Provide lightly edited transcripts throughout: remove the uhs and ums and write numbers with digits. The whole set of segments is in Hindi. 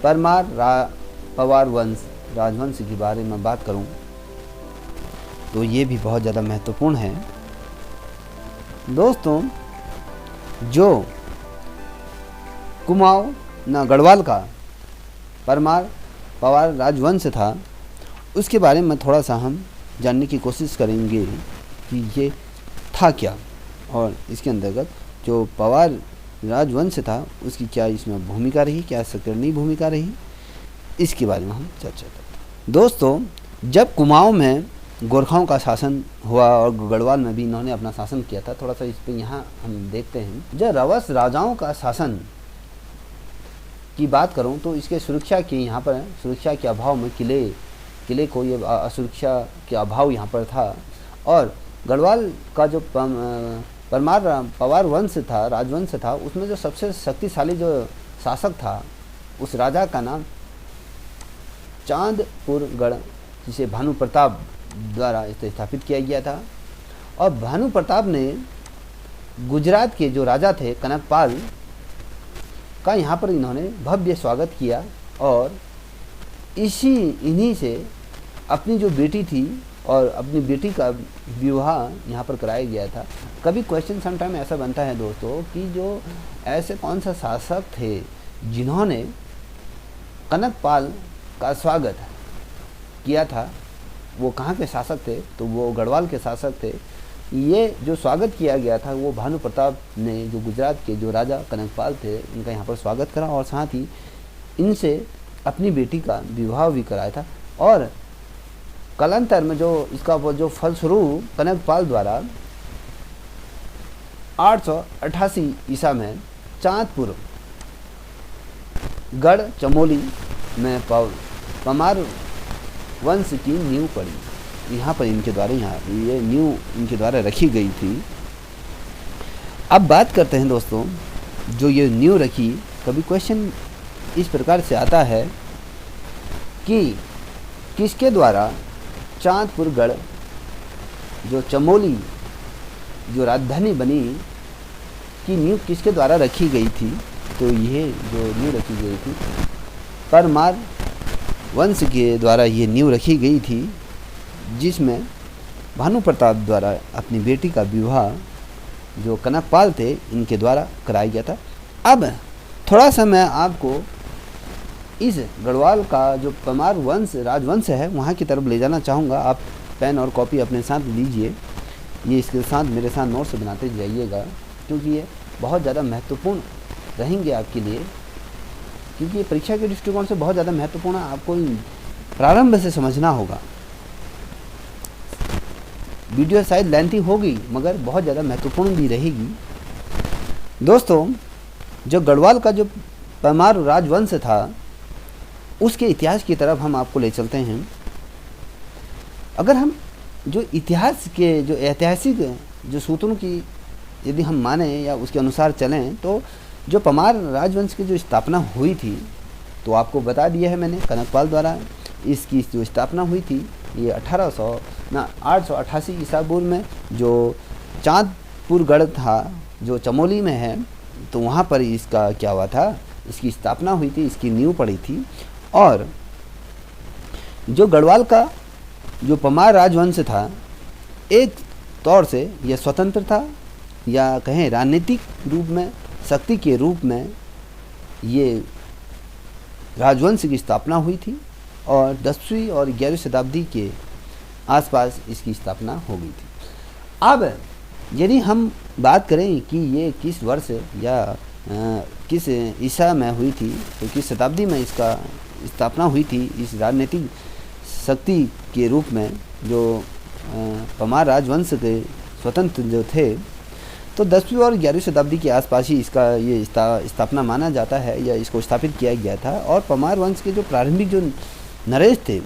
पवार वंश राजवंश के बारे में बात करूं तो ये भी बहुत ज़्यादा महत्वपूर्ण है दोस्तों। जो कुमाऊं ना गढ़वाल का परमार पवार राजवंश था उसके बारे में थोड़ा सा हम जानने की कोशिश करेंगे कि ये था क्या, और इसके अंतर्गत जो पवार राजवंश था उसकी क्या इसमें भूमिका रही, क्या सक्रिय भूमिका रही, इसके बारे में हम चर्चा करते हैं। दोस्तों, जब कुमाऊं में गोरखाओं का शासन हुआ और गढ़वाल में भी इन्होंने अपना शासन किया था, थोड़ा सा इस पर यहाँ हम देखते हैं। जब रवस राजाओं का शासन की बात करूं तो इसके सुरक्षा की यहाँ पर सुरक्षा के अभाव में किले को ये असुरक्षा के अभाव यहाँ पर था, और गढ़वाल का जो पवार वंश था, राजवंश था, उसमें जो सबसे शक्तिशाली जो शासक था उस राजा का नाम चांदपुरगढ़, जिसे भानु प्रताप द्वारा स्थापित किया गया था। और भानु प्रताप ने गुजरात के जो राजा थे कनकपाल का यहाँ पर इन्होंने भव्य स्वागत किया, और इन्हीं से अपनी जो बेटी थी और अपनी बेटी का विवाह यहाँ पर कराया गया था। कभी क्वेश्चन समटाइम ऐसा बनता है दोस्तों कि जो ऐसे कौन सा शासक थे जिन्होंने कनकपाल का स्वागत किया था, वो कहाँ के शासक थे? तो वो गढ़वाल के शासक थे। ये जो स्वागत किया गया था वो भानु प्रताप ने, जो गुजरात के जो राजा कनकपाल थे, इनका यहाँ पर स्वागत करा और साथ ही इनसे अपनी बेटी का विवाह भी कराया था। और कालांतर में जो इसका जो फलस्वरूप कनकपाल द्वारा 888 ईसा में चांदपुर गढ़ चमोली में पमार वंश की नींव पड़ी। यहाँ पर इनके द्वारा ये नींव इनके द्वारा रखी गई थी। अब बात करते हैं दोस्तों, जो ये नींव रखी, कभी क्वेश्चन इस प्रकार से आता है कि किसके द्वारा चांदपुरगढ़ जो चमोली जो राजधानी बनी की नींव किसके द्वारा रखी गई थी? तो ये जो नींव रखी गई थी परमार वंश के द्वारा ये नींव रखी गई थी, जिसमें भानु प्रताप द्वारा अपनी बेटी का विवाह जो कनकपाल थे इनके द्वारा कराया गया था। अब थोड़ा सा मैं आपको इस गढ़वाल का जो पमार वंश राजवंश है वहाँ की तरफ ले जाना चाहूँगा। आप पेन और कॉपी अपने साथ लीजिए, ये इसके साथ मेरे साथ नोट्स बनाते जाइएगा, क्योंकि ये बहुत ज़्यादा महत्वपूर्ण रहेंगे आपके लिए, क्योंकि ये परीक्षा के दृष्टिकोण से बहुत ज़्यादा महत्वपूर्ण है। आपको प्रारंभ से समझना होगा। वीडियो शायद लेंथी होगी मगर बहुत ज़्यादा महत्वपूर्ण भी रहेगी। दोस्तों, जो गढ़वाल का जो परमार राजवंश था उसके इतिहास की तरफ हम आपको ले चलते हैं। अगर हम जो इतिहास के जो ऐतिहासिक जो सूत्रों की यदि हम माने या उसके अनुसार चलें, तो जो परमार राजवंश की जो स्थापना हुई थी, तो आपको बता दिया है मैंने, कनकपाल द्वारा इसकी जो स्थापना हुई थी ये 888 ईसा पूर्व में, जो चांदपुरगढ़ था जो चमोली में है, तो वहाँ पर इसका क्या हुआ था, इसकी स्थापना हुई थी, इसकी नींव पड़ी थी। और जो गढ़वाल का जो परमार राजवंश था, एक तौर से यह स्वतंत्र था, या कहें राजनीतिक रूप में, शक्ति के रूप में ये राजवंश की स्थापना हुई थी, और 10वीं और 11वीं शताब्दी के आसपास इसकी स्थापना हो गई थी। अब यदि हम बात करें कि ये किस वर्ष या किस ईसा में हुई थी, तो किस शताब्दी में इसका स्थापना हुई थी, इस राजनीतिक शक्ति के रूप में जो परमार राजवंश के स्वतंत्र जो थे, तो 10वीं और 11वीं शताब्दी के आसपास ही इसका ये स्थापना माना जाता है, या इसको स्थापित किया गया था। और परमार वंश के जो प्रारंभिक जो नरेश थे,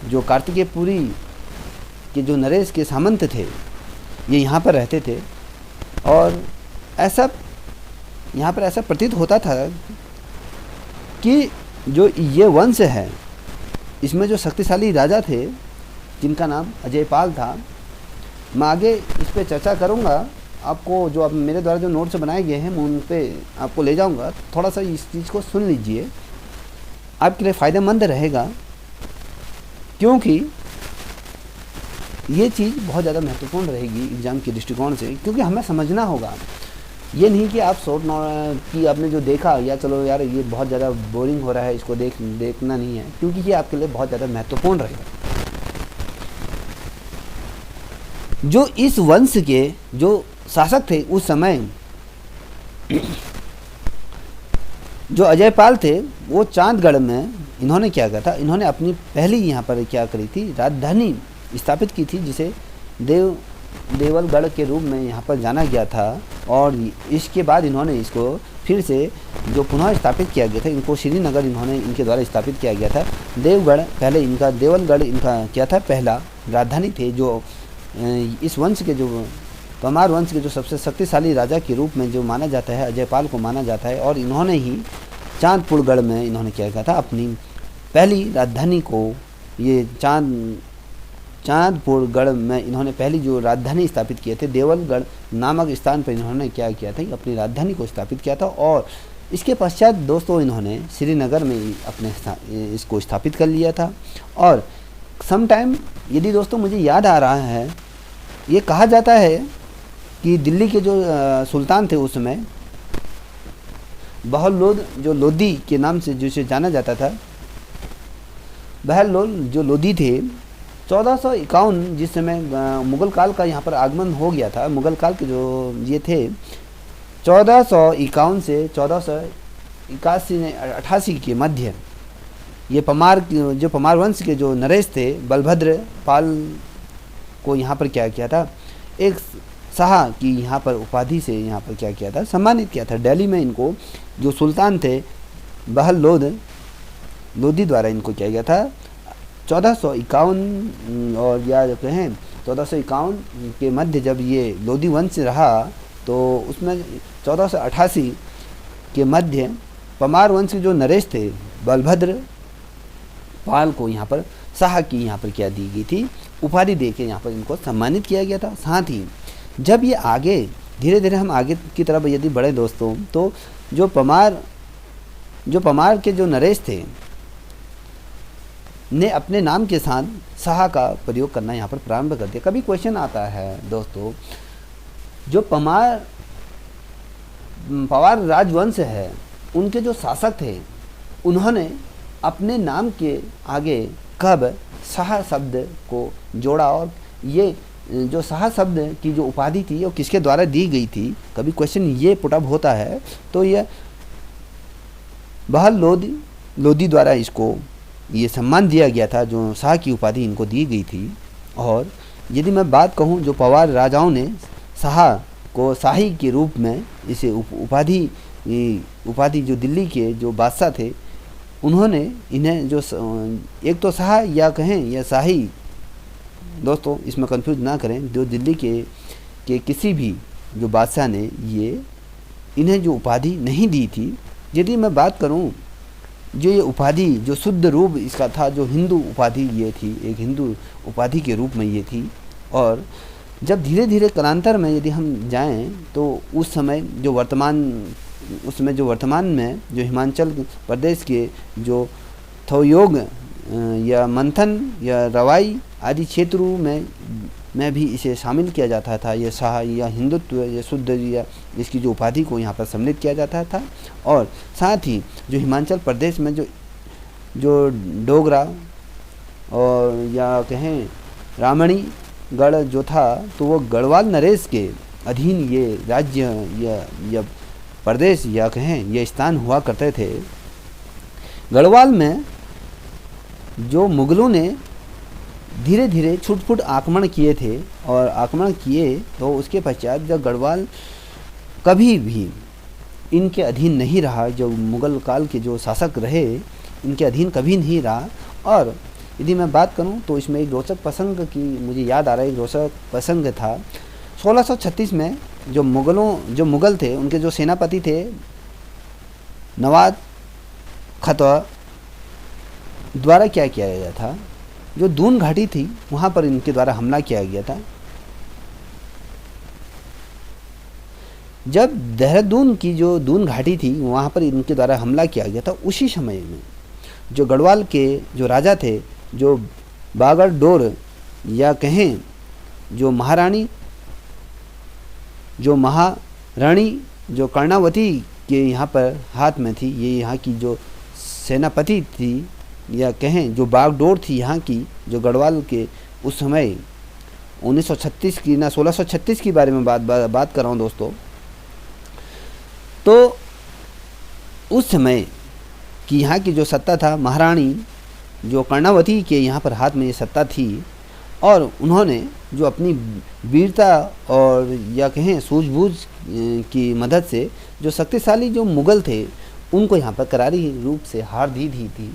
जो कार्तिकेयपुरी के जो नरेश के सामंत थे, ये यहाँ पर रहते थे। और ऐसा यहाँ पर ऐसा प्रतीत होता था कि जो ये वंश है, इसमें जो शक्तिशाली राजा थे जिनका नाम अजयपाल था, मैं आगे इस पर चर्चा करूँगा। आपको जो अब मेरे द्वारा जो नोट्स बनाए गए हैं मैं उन पे आपको ले जाऊँगा, थोड़ा सा इस चीज़ को सुन लीजिए। आपके लिए फ़ायदेमंद रहेगा, क्योंकि ये चीज़ बहुत ज़्यादा महत्वपूर्ण रहेगी एग्ज़ाम के दृष्टिकोण से, क्योंकि हमें समझना होगा। ये नहीं कि आप कि आपने जो देखा या चलो यार ये बहुत ज़्यादा बोरिंग हो रहा है, इसको देखना नहीं है, क्योंकि ये आपके लिए बहुत ज़्यादा महत्वपूर्ण रहेगा। जो इस वंश के जो शासक थे उस समय, जो अजयपाल थे, वो चांदगढ़ में इन्होंने क्या किया था, इन्होंने अपनी पहली यहाँ पर क्या करी थी, राजधानी स्थापित की थी, जिसे देवलगढ़ के रूप में यहाँ पर जाना गया था। और इसके बाद इन्होंने इसको फिर से जो पुनः स्थापित किया गया था, इनको श्रीनगर इनके द्वारा स्थापित किया गया था। देवगढ़ पहले इनका, देवलगढ़ इनका क्या था, पहला राजधानी थे, जो इस वंश के, जो तोमार वंश के जो सबसे शक्तिशाली राजा के रूप में जो माना जाता है, अजयपाल को माना जाता है। और इन्होंने ही चांदपुरगढ़ में इन्होंने क्या किया था, अपनी पहली राजधानी को, ये चांदपुरगढ़ में इन्होंने पहली जो राजधानी स्थापित किए थे, देवलगढ़ नामक स्थान पर इन्होंने क्या किया था, अपनी राजधानी को स्थापित किया था। और इसके पश्चात दोस्तों इन्होंने श्रीनगर में अपने इसको स्थापित कर लिया था। और सम टाइम, यदि दोस्तों मुझे याद आ रहा है, ये कहा जाता है कि दिल्ली के जो सुल्तान थे उस समय, बहलोल जो लोदी के नाम से जिसे जाना जाता था, बहलोल जो लोदी थे, 1451 जिस समय मुग़ल काल का यहाँ पर आगमन हो गया था, मुग़ल काल के जो ये थे 1451 से 1488 के मध्य, ये पमार वंश के जो नरेश थे, बलभद्र पाल को यहाँ पर क्या किया था, एक शाह की यहाँ पर उपाधि से यहाँ पर क्या किया था, सम्मानित किया था। दिल्ली में इनको जो सुल्तान थे बहलोल लोदी द्वारा इनको किया गया था 1451, और या कहें 1451 के मध्य जब ये लोदी वंश रहा, तो उसमें 1488 के मध्य पमार वंश के जो नरेश थे बलभद्र पाल को यहाँ पर शाह की यहाँ पर क्या दी गई थी, उपाधि देके यहाँ पर इनको सम्मानित किया गया था। साथ ही जब ये आगे धीरे धीरे हम आगे की तरफ यदि बढ़े दोस्तों, तो जो पमार के जो नरेश थे ने अपने नाम के साथ शाह का प्रयोग करना यहाँ पर प्रारंभ कर दिया। कभी क्वेश्चन आता है दोस्तों, जो पवार राजवंश है, उनके जो शासक थे, उन्होंने अपने नाम के आगे कब शाह शब्द को जोड़ा, और ये जो शाह शब्द की जो उपाधि थी वो किसके द्वारा दी गई थी, कभी क्वेश्चन ये पुटअप होता है, तो ये लोदी द्वारा इसको ये सम्मान दिया गया था, जो शाह की उपाधि इनको दी गई थी। और यदि मैं बात कहूँ, जो पवार राजाओं ने शाह को शाही के रूप में इसे उपाधि जो दिल्ली के जो बादशाह थे, उन्होंने इन्हें जो एक तो शाह या कहें या शाही, दोस्तों इसमें कंफ्यूज ना करें, जो दिल्ली के किसी भी जो बादशाह ने इन्हें जो उपाधि नहीं दी थी। यदि मैं बात करूं, जो ये उपाधि जो शुद्ध रूप इसका था, जो हिंदू उपाधि ये थी, एक हिंदू उपाधि के रूप में ये थी। और जब धीरे धीरे कालांतर में यदि हम जाएं, तो उस समय जो वर्तमान में जो हिमाचल प्रदेश के जो थोयोग या मंथन या रवाई आदि क्षेत्रों में भी इसे शामिल किया जाता था। यह शाह या हिंदुत्व या शुद्ध या इसकी जो उपाधि को यहाँ पर सम्मिलित किया जाता था। और साथ ही जो हिमाचल प्रदेश में जो डोगरा और या कहें रामणी गढ़ जो था, तो वो गढ़वाल नरेश के अधीन ये राज्य या प्रदेश या कहें ये स्थान हुआ करते थे। गढ़वाल में जो मुगलों ने धीरे धीरे छुट-पुट आक्रमण किए थे, और आक्रमण किए तो उसके पश्चात जब गढ़वाल कभी भी इनके अधीन नहीं रहा, जो मुग़ल काल के जो शासक रहे इनके अधीन कभी नहीं रहा। और यदि मैं बात करूं, तो इसमें एक रोचक प्रसंग की मुझे याद आ रहा है, एक रोचक प्रसंग था 1636 में जो मुग़ल थे, उनके जो सेनापति थे नवाब खतवा द्वारा क्या किया गया था, जो दून घाटी थी वहाँ पर इनके द्वारा हमला किया गया था। जब देहरादून की जो दून घाटी थी वहाँ पर इनके द्वारा हमला किया गया था, उसी समय में जो गढ़वाल के जो राजा थे, जो बागड़ोर या कहें जो महारानी, जो महारानी जो कर्णावती के यहाँ पर हाथ में थी, ये यहाँ की जो सेनापति थी, या कहें जो बागडोर थी यहाँ की, जो गढ़वाल के उस समय 1936 की ना 1636 के बारे में बात कर रहा हूँ दोस्तों। तो उस समय की यहाँ की जो सत्ता था, महारानी जो कर्णावती के यहाँ पर हाथ में ये सत्ता थी, और उन्होंने जो अपनी वीरता और या कहें सूझबूझ की मदद से जो शक्तिशाली जो मुग़ल थे उनको यहाँ पर करारी रूप से हार दी थी।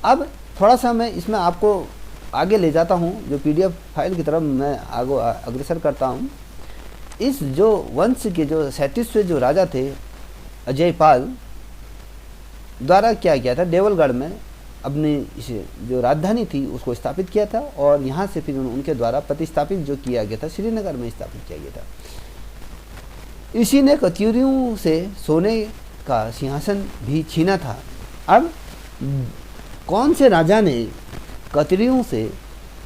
अब थोड़ा सा मैं इसमें आपको आगे ले जाता हूँ, जो PDF फाइल की तरफ मैं आगे अग्रसर करता हूँ। इस जो वंश के जो 37वें जो राजा थे अजयपाल द्वारा क्या किया था, देवलगढ़ में अपनी जो राजधानी थी उसको स्थापित किया था, और यहाँ से फिर उनके द्वारा प्रतिस्थापित जो किया गया था श्रीनगर में स्थापित किया गया था। इसी ने कत्यूरियों से सोने का सिंहासन भी छीना था। अब कौन से राजा ने कत्यूरियों से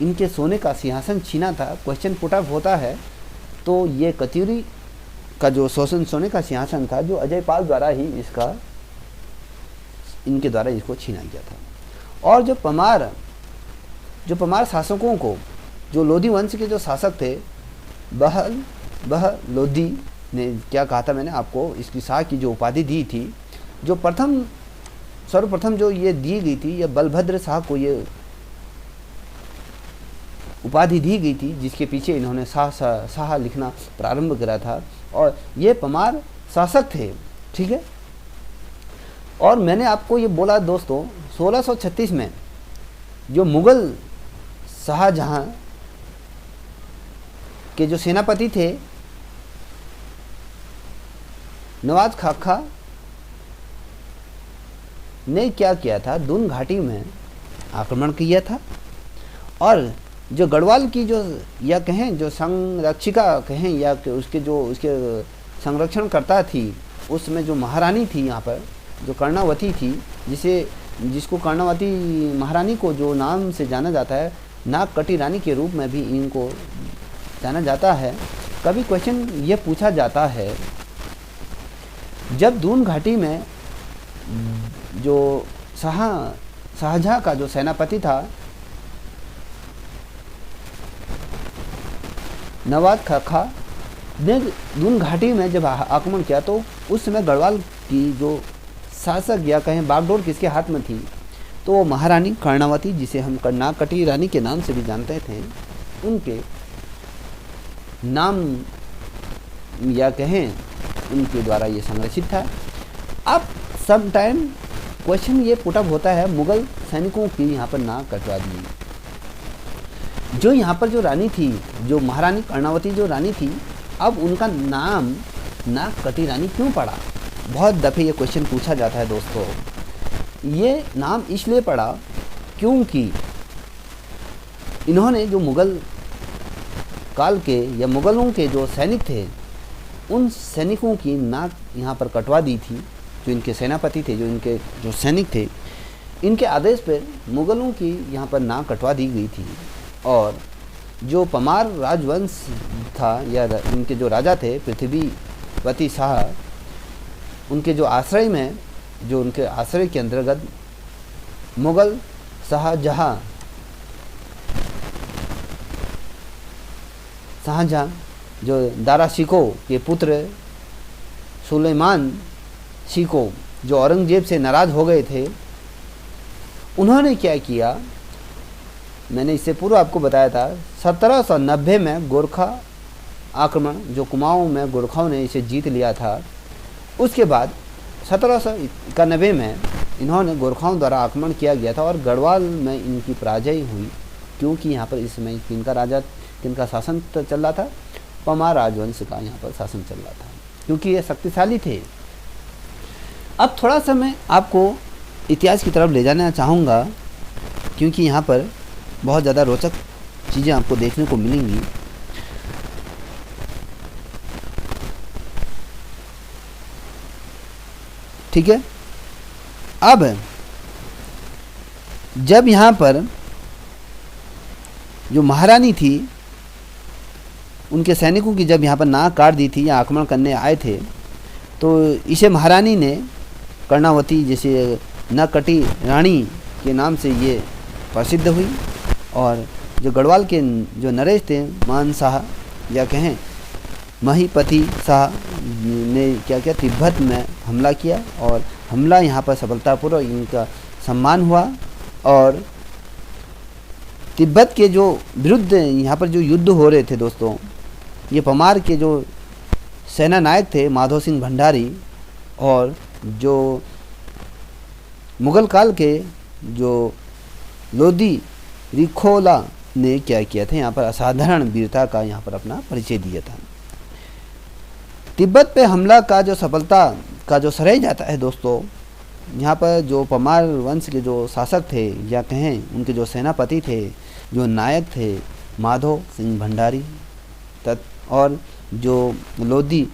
इनके सोने का सिंहासन छीना था, क्वेश्चन पुट अप होता है। तो ये कत्यूरी का जो सोने का सिंहासन था, जो अजयपाल द्वारा ही इनके द्वारा इसको छीना गया था। और जो पमार शासकों को, जो लोधी वंश के जो शासक थे, लोधी ने क्या कहा था, मैंने आपको इसकी शाह की जो उपाधि दी थी, जो सर्वप्रथम जो ये दी गई थी, यह बलभद्र शाह को ये उपाधि दी गई थी, जिसके पीछे इन्होंने शाह लिखना प्रारंभ करा था। और ये पमार शासक थे, ठीक है। और मैंने आपको ये बोला दोस्तों, 1636 में जो मुग़ल शाहजहां के जो सेनापति थे नवाज खाखा ने क्या किया था, दून घाटी में आक्रमण किया था। और जो गढ़वाल की जो या कहें जो संरक्षिका कहें या उसके संरक्षण करता थी, उसमें जो महारानी थी यहाँ पर जो कर्णावती थी, जिसको कर्णावती महारानी को जो नाम से जाना जाता है, नागकटी रानी के रूप में भी इनको जाना जाता है। कभी क्वेश्चन ये पूछा जाता है, जब दून घाटी में जो शाहजहां का जो सेनापति था नवाज खाखा ने दून घाटी में जब आक्रमण किया, तो उस समय गढ़वाल की जो शासक या कहें बागडोर किसके हाथ में थी, तो वो महारानी कर्णावती, जिसे हम नागकटी रानी के नाम से भी जानते थे, उनके नाम या कहें उनके द्वारा ये संरक्षित था। अब सम टाइम क्वेश्चन ये पुटअप होता है, मुग़ल सैनिकों की यहाँ पर नाक कटवा दी। जो यहाँ पर जो रानी थी, जो महारानी कर्णावती जो रानी थी, अब उनका नाम नागकटी रानी क्यों पड़ा? बहुत दफ़े ये क्वेश्चन पूछा जाता है दोस्तों। ये नाम इसलिए पड़ा क्योंकि इन्होंने जो मुग़ल काल के या मुग़लों के जो सैनिक थे, उन सैनिकों की नाक यहाँ पर कटवा दी थी। जो इनके सेनापति थे, जो इनके जो सैनिक थे, इनके आदेश पर मुग़लों की यहाँ पर नाक कटवा दी गई थी। और जो पमार राजवंश था या इनके जो राजा थे पृथ्वीवती शाह, उनके जो आश्रय में, जो उनके आश्रय के अंतर्गत मुग़ल शाहजहां जो दारा शिको के पुत्र सुलेमान शिको, जो औरंगजेब से नाराज़ हो गए थे, उन्होंने क्या किया, मैंने इससे पूर्व आपको बताया था, 1790 में गोरखा आक्रमण, जो कुमाऊं में गोरखाओं ने इसे जीत लिया था। उसके बाद 1791 में इन्होंने गोरखाओं द्वारा आक्रमण किया गया था और गढ़वाल में इनकी पराजय हुई, क्योंकि यहाँ पर इस समय किनका शासन चल रहा था, पमार राजवंश का यहाँ पर शासन चल रहा था, क्योंकि ये शक्तिशाली थे। अब थोड़ा सा मैं आपको इतिहास की तरफ ले जाना चाहूँगा, क्योंकि यहाँ पर बहुत ज़्यादा रोचक चीज़ें आपको देखने को मिलेंगी। ठीक है। अब जब यहाँ पर जो महारानी थी उनके सैनिकों की जब यहाँ पर नाक काट दी थी या आक्रमण करने आए थे, तो इसे महारानी ने कर्णावती जैसे न कटी रानी के नाम से ये प्रसिद्ध हुई। और जो गढ़वाल के जो नरेश थे, मान शाह या कहें महीपति शाह ने क्या किया, तिब्बत में हमला किया और हमला यहाँ पर सफलतापूर्वक इनका सम्मान हुआ। और तिब्बत के जो विरुद्ध यहाँ पर जो युद्ध हो रहे थे दोस्तों, ये पमार के जो सेना नायक थे माधव सिंह भंडारी, और जो मुग़ल काल के जो लोदी रिखोला ने क्या किया था, यहाँ पर असाधारण वीरता का यहाँ पर अपना परिचय दिया था। तिब्बत पे हमला का जो सफलता का जो श्रेय जाता है दोस्तों, यहाँ पर जो पमार वंश के जो शासक थे या कहें उनके जो सेनापति थे, जो नायक थे माधव सिंह भंडारी और जो लोदी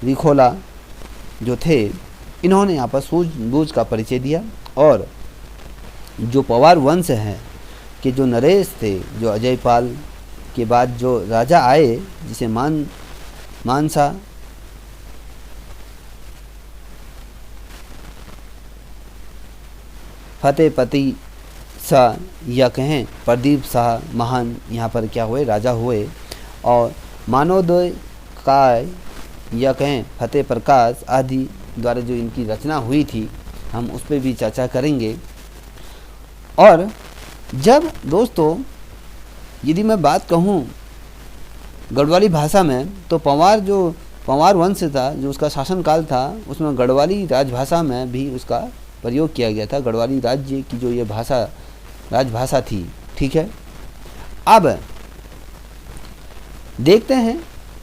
रिखोला जो थे, इन्होंने यहाँ पर सूझबूझ का परिचय दिया। और जो पवार वंश हैं कि जो नरेश थे, जो अजयपाल के बाद जो राजा आए जिसे मानसा फतेहपति शाह या कहें प्रदीप शाह महान यहाँ पर क्या हुए, राजा हुए। और मानवोदय काय या कहें फतेह प्रकाश आदि द्वारा जो इनकी रचना हुई थी, हम उस पर भी चर्चा करेंगे। और जब दोस्तों यदि मैं बात कहूँ गढ़वाली भाषा में, तो पवार वंश था जो उसका शासनकाल था, उसमें गढ़वाली राजभाषा में भी उसका प्रयोग किया गया था। गढ़वाली राज्य की जो ये भाषा राजभाषा थी, ठीक है। अब देखते हैं,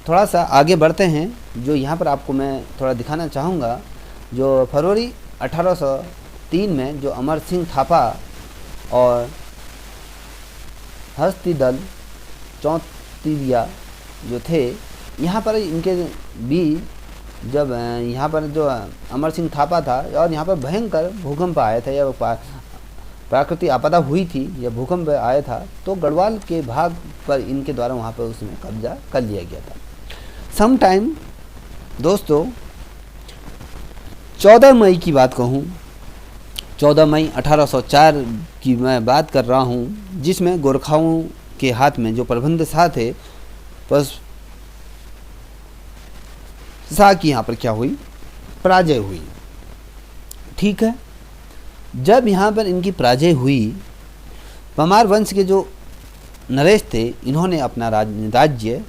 थोड़ा सा आगे बढ़ते हैं। जो यहाँ पर आपको मैं थोड़ा दिखाना चाहूँगा, जो फरवरी 1803 में जो अमर सिंह थापा और हस्तिदल चौंतीरिया जो थे, यहाँ पर इनके बीच जब यहाँ पर जो अमर सिंह थापा था और यहाँ पर भयंकर भूकंप आया था या प्राकृतिक आपदा हुई थी या भूकंप आया था, तो गढ़वाल के भाग पर इनके द्वारा वहाँ पर उसमें कब्जा कर लिया गया था। सम टाइम दोस्तों 14 मई की बात कहूँ, 14 मई 1804 की मैं बात कर रहा हूँ, जिसमें गोरखाओं के हाथ में जो प्रबंध शाह थे, बस शाह की यहाँ पर क्या हुई, पराजय हुई, ठीक है। जब यहाँ पर इनकी पराजय हुई, पमार वंश के जो नरेश थे, इन्होंने अपना राज्य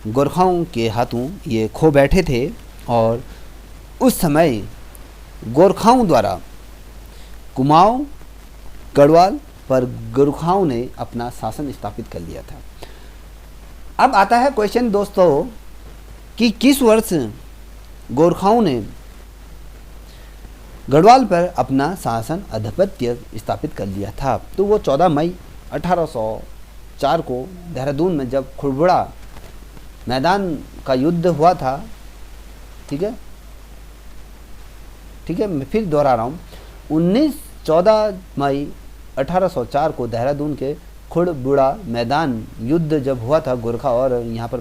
गोरखाओं के हाथों ये खो बैठे थे। और उस समय गोरखाओं द्वारा कुमाऊं गढ़वाल पर गोरखाओं ने अपना शासन स्थापित कर लिया था। अब आता है क्वेश्चन दोस्तों कि किस वर्ष गोरखाओं ने गढ़वाल पर अपना शासन आधिपत्य स्थापित कर लिया था। तो वो 14 मई 1804 को देहरादून में जब खुड़बुड़ा मैदान का युद्ध हुआ था, ठीक है, मैं फिर दोहरा रहा हूँ, 14 मई 1804 को देहरादून के खुड़बुड़ा मैदान युद्ध जब हुआ था, गोरखा और यहाँ पर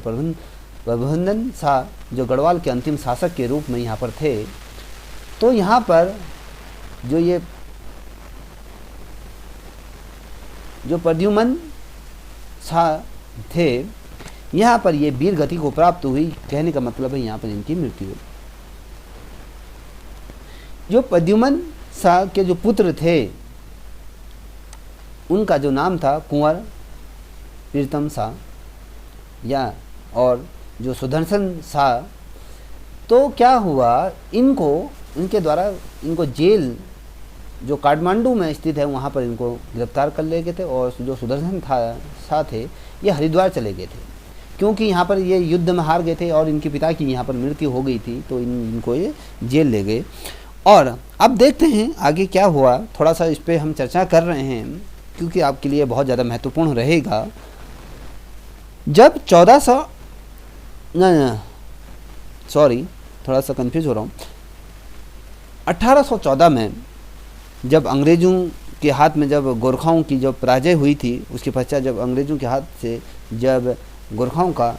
प्रबंधन शाह जो गढ़वाल के अंतिम शासक के रूप में यहाँ पर थे, तो यहाँ पर जो प्रद्युमन शाह थे, यहाँ पर ये वीर गति को प्राप्त हुई। कहने का मतलब है यहाँ पर इनकी मृत्यु हुई। जो प्रद्युमन शाह के जो पुत्र थे, उनका जो नाम था कुंवर प्रीतम शाह या और जो सुदर्शन शाह, तो क्या हुआ, इनके द्वारा इनको जेल जो काठमांडू में स्थित है वहाँ पर इनको गिरफ्तार कर ले गए थे। और जो सुदर्शन शाह थे, ये हरिद्वार चले गए थे, क्योंकि यहाँ पर ये युद्ध में हार गए थे और इनके पिता की यहाँ पर मृत्यु हो गई थी, तो इनको ये जेल ले गए। और अब देखते हैं आगे क्या हुआ, थोड़ा सा इस पर हम चर्चा कर रहे हैं क्योंकि आपके लिए बहुत ज़्यादा महत्वपूर्ण रहेगा। जब 1814 में जब अंग्रेज़ों के हाथ में जब गोरखाओं की जब पराजय हुई थी, उसके पश्चात जब अंग्रेज़ों के हाथ से जब गोरखाओं का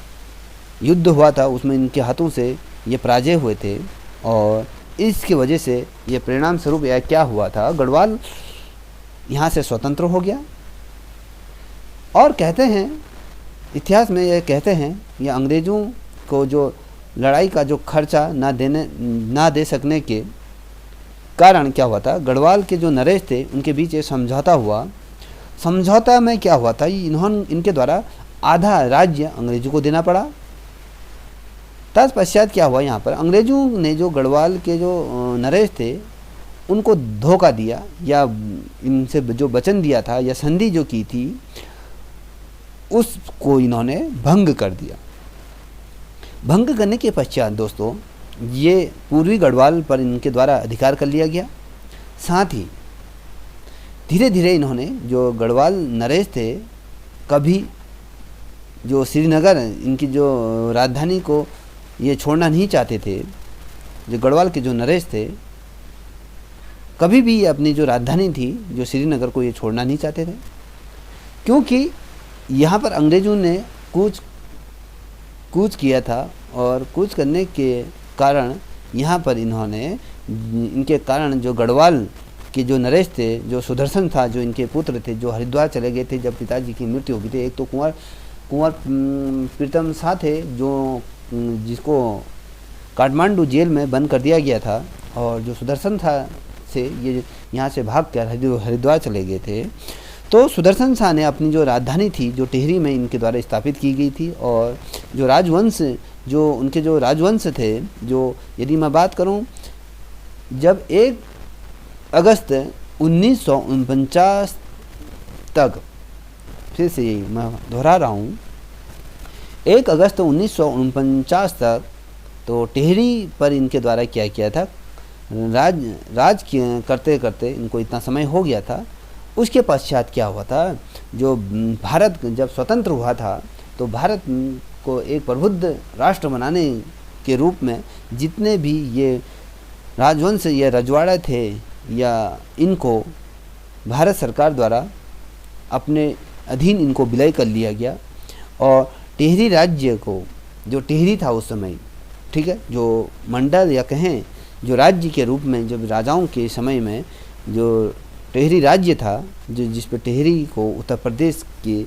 युद्ध हुआ था, उसमें इनके हाथों से ये पराजय हुए थे और इसकी वजह से ये परिणाम स्वरूप यह क्या हुआ था, गढ़वाल यहाँ से स्वतंत्र हो गया। और कहते हैं इतिहास में यह कहते हैं ये अंग्रेज़ों को जो लड़ाई का जो खर्चा ना दे सकने के कारण क्या हुआ था, गढ़वाल के जो नरेश थे उनके बीच एक समझौता हुआ। समझौता में क्या हुआ था, इनके द्वारा आधा राज्य अंग्रेज़ों को देना पड़ा। तत्पश्चात क्या हुआ, यहाँ पर अंग्रेज़ों ने जो गढ़वाल के जो नरेश थे उनको धोखा दिया या इनसे जो वचन दिया था या संधि जो की थी उसको इन्होंने भंग कर दिया। भंग करने के पश्चात दोस्तों ये पूर्वी गढ़वाल पर इनके द्वारा अधिकार कर लिया गया। साथ ही धीरे धीरे इन्होंने जो गढ़वाल नरेश थे, कभी जो श्रीनगर इनकी जो राजधानी को ये छोड़ना नहीं चाहते थे, जो गढ़वाल के जो नरेश थे कभी भी ये अपनी जो राजधानी थी जो श्रीनगर को ये छोड़ना नहीं चाहते थे, क्योंकि यहाँ पर अंग्रेज़ों ने कूच किया था और कूच करने के कारण यहाँ पर इनके कारण जो गढ़वाल के जो नरेश थे, जो सुदर्शन था, जो इनके पुत्र थे, जो हरिद्वार चले गए थे जब पिताजी की मृत्यु हो गई थी। एक तो कुंवर प्रीतम शाह थे जिसको काठमांडू जेल में बंद कर दिया गया था, और जो सुदर्शन था से ये यहाँ से भाग कर हरिद्वार चले गए थे। तो सुदर्शन शाह ने अपनी जो राजधानी थी जो टिहरी में इनके द्वारा स्थापित की गई थी, और जो राजवंश जो उनके जो राजवंश थे, जो यदि मैं बात करूं, जब 1 अगस्त 1949 तक, फिर से यही मैं दोहरा रहा हूँ, 1 अगस्त 1949 तक तो टिहरी पर इनके द्वारा क्या किया था, राज करते करते इनको इतना समय हो गया था। उसके पश्चात क्या हुआ था, जो भारत जब स्वतंत्र हुआ था तो भारत को एक प्रबुद्ध राष्ट्र बनाने के रूप में जितने भी ये राजवंश या रजवाड़ा थे या इनको भारत सरकार द्वारा अपने अधीन इनको विलय कर लिया गया। और टिहरी राज्य को, जो टिहरी था उस समय, ठीक है, जो मंडल या कहें जो राज्य के रूप में जब राजाओं के समय में जो टिहरी राज्य था, जो जिस पर टिहरी को उत्तर प्रदेश के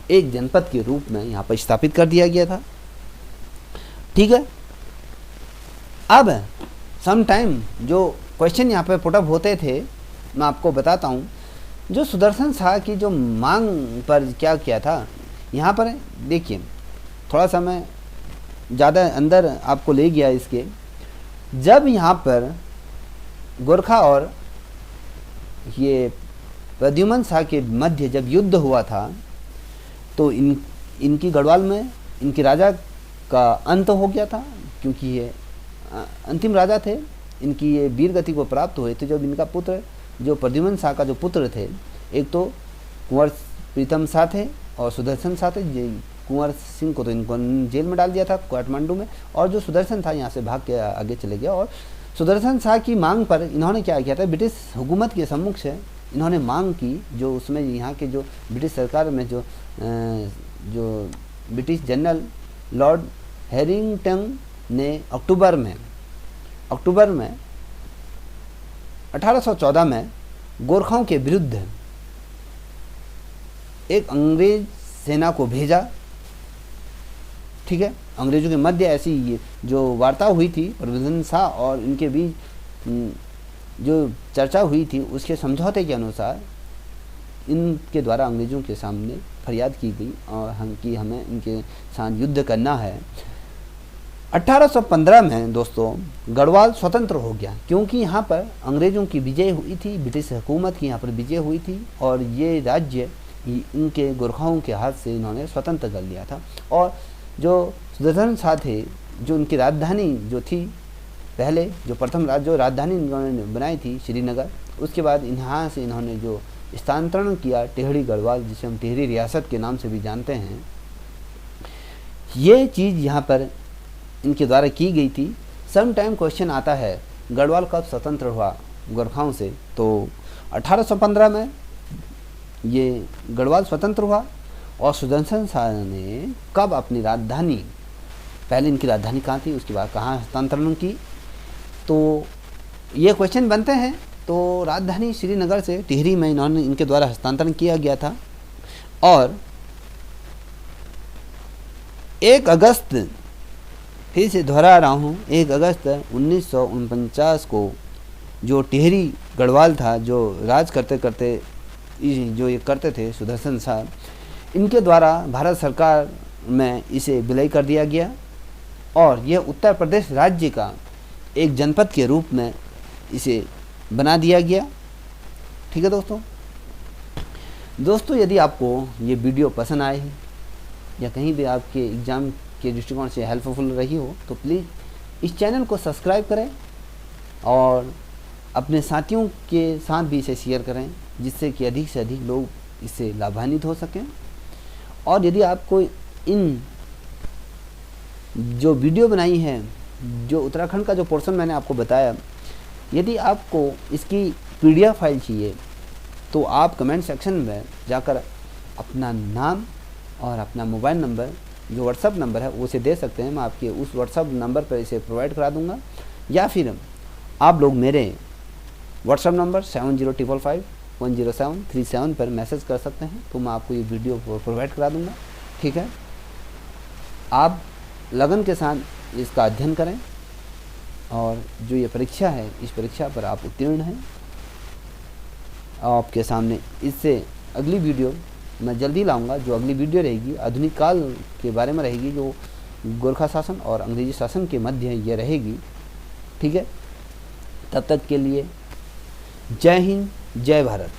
एक जनपद के रूप में यहाँ पर स्थापित कर दिया गया था। ठीक है, अब सम टाइम जो क्वेश्चन यहाँ पे पुटअप होते थे मैं आपको बताता हूँ। जो सुदर्शन शाह की जो मांग पर क्या किया था, यहाँ पर देखिए, थोड़ा सा मैं ज़्यादा अंदर आपको ले गया इसके। जब यहाँ पर गोरखा और ये प्रद्युमन शाह के मध्य जब युद्ध हुआ था तो इनकी गढ़वाल में इनके राजा का अंत हो गया था, क्योंकि ये अंतिम राजा थे, इनकी ये वीर गति को प्राप्त हुए थे। जब इनका पुत्र जो प्रद्युमन शाह का जो पुत्र थे, एक तो कुंवर प्रीतम शाह थे और सुदर्शन शाह थे। कुंवर सिंह को तो इनको जेल में डाल दिया था काठमांडू में, और जो सुदर्शन था यहाँ से भाग के आगे चले गया। और सुदर्शन शाह की मांग पर इन्होंने क्या किया था, ब्रिटिश हुकूमत के सम्मुख से इन्होंने मांग की, जो उसमें यहाँ के जो ब्रिटिश सरकार में जो ब्रिटिश जनरल लॉर्ड हैरिंगटन ने अक्टूबर में 1814 में गोरखाओं के विरुद्ध एक अंग्रेज सेना को भेजा। ठीक है, अंग्रेजों के मध्य ऐसी जो वार्ता हुई थी प्रद्युमन शाह और इनके बीच जो चर्चा हुई थी, उसके समझौते के अनुसार इनके द्वारा अंग्रेजों के सामने फरियाद की गई और हमें इनके साथ युद्ध करना है। 1815 में दोस्तों गढ़वाल स्वतंत्र हो गया, क्योंकि यहाँ पर अंग्रेजों की विजय हुई थी, ब्रिटिश हुकूमत की यहाँ पर विजय हुई थी, और ये राज्य इनके गोरखाओं के हाथ से इन्होंने स्वतंत्र कर लिया था। और जो सुदर्शन शाह थे, जो उनकी राजधानी जो थी पहले, जो प्रथम जो राजधानी इन्होंने बनाई थी श्रीनगर, उसके बाद यहाँ से इन्होंने जो स्थानांतरण किया टिहरी गढ़वाल, जिसे हम टिहरी रियासत के नाम से भी जानते हैं, ये चीज़ यहाँ पर इनके द्वारा की गई थी। सम टाइम क्वेश्चन आता है गढ़वाल कब स्वतंत्र हुआ, गोरखाओं से। तो 1815 में ये गढ़वाल स्वतंत्र हुआ और सुदर्शन शाह ने कब अपनी राजधानी, पहले इनकी राजधानी कहाँ थी, उसके बाद कहाँ हस्तांतरण की, तो ये क्वेश्चन बनते हैं। तो राजधानी श्रीनगर से टिहरी में इनके द्वारा हस्तांतरण किया गया था और 1 अगस्त, फिर से दोहरा रहा हूँ, 1 अगस्त 1949 को जो टिहरी गढ़वाल था, जो राज करते करते जो ये करते थे सुदर्शन शाह, इनके द्वारा भारत सरकार में इसे विलय कर दिया गया और यह उत्तर प्रदेश राज्य का एक जनपद के रूप में इसे बना दिया गया। ठीक है दोस्तों, यदि आपको ये वीडियो पसंद आए या कहीं भी आपके एग्ज़ाम के दृष्टिकोण से हेल्पफुल रही हो तो प्लीज़ इस चैनल को सब्सक्राइब करें और अपने साथियों के साथ भी इसे शेयर करें, जिससे कि अधिक से अधिक लोग इससे लाभान्वित हो सकें। और यदि आपको इन जो वीडियो बनाई है, जो उत्तराखंड का जो पोर्शन मैंने आपको बताया, यदि आपको इसकी PDF फाइल चाहिए तो आप कमेंट सेक्शन में जाकर अपना नाम और अपना मोबाइल नंबर, जो व्हाट्सअप नंबर है, उसे दे सकते हैं। मैं आपके उस व्हाट्सअप नंबर पर इसे प्रोवाइड करा दूंगा, या फिर आप लोग मेरे व्हाट्सअप नंबर 7055510737 पर मैसेज कर सकते हैं, तो मैं आपको ये वीडियो प्रोवाइड करा दूंगा। ठीक है, आप लगन के साथ इसका अध्ययन करें और जो ये परीक्षा है, इस परीक्षा पर आप उत्तीर्ण हैं। आपके सामने इससे अगली वीडियो मैं जल्दी लाऊंगा। जो अगली वीडियो रहेगी आधुनिक काल के बारे में रहेगी, जो गोरखा शासन और अंग्रेजी शासन के मध्य ये रहेगी। ठीक है, तब तक के लिए जय हिंद, जय भारत।